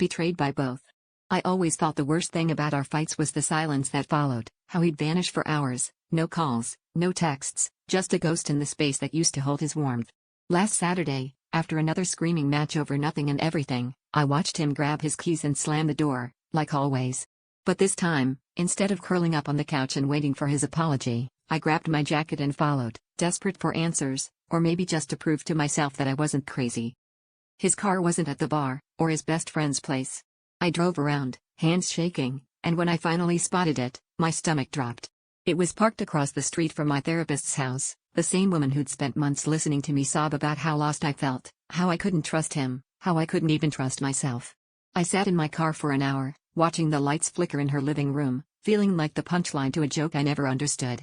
betrayed by both. I always thought the worst thing about our fights was the silence that followed, how he'd vanish for hours, no calls, no texts, just a ghost in the space that used to hold his warmth. Last Saturday, after another screaming match over nothing and everything, I watched him grab his keys and slam the door, like always. But this time, instead of curling up on the couch and waiting for his apology, I grabbed my jacket and followed, desperate for answers, or maybe just to prove to myself that I wasn't crazy. His car wasn't at the bar, or his best friend's place. I drove around, hands shaking, and when I finally spotted it, my stomach dropped. It was parked across the street from my therapist's house, the same woman who'd spent months listening to me sob about how lost I felt, how I couldn't trust him, how I couldn't even trust myself. I sat in my car for an hour, watching the lights flicker in her living room, feeling like the punchline to a joke I never understood.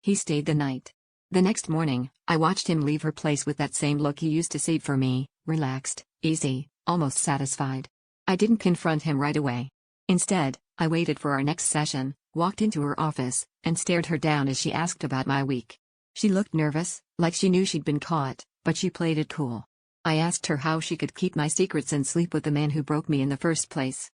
He stayed the night. The next morning, I watched him leave her place with that same look he used to save for me, relaxed, easy, almost satisfied. I didn't confront him right away. Instead, I waited for our next session, walked into her office, and stared her down as she asked about my week. She looked nervous, like she knew she'd been caught, but she played it cool. I asked her how she could keep my secrets and sleep with the man who broke me in the first place.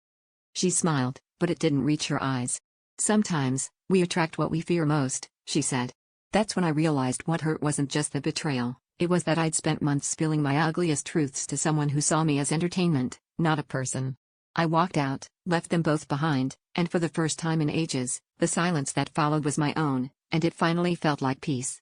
She smiled, but it didn't reach her eyes. Sometimes, we attract what we fear most, she said. That's when I realized what hurt wasn't just the betrayal, it was that I'd spent months spilling my ugliest truths to someone who saw me as entertainment, not a person. I walked out, left them both behind, and for the first time in ages, the silence that followed was my own, and it finally felt like peace.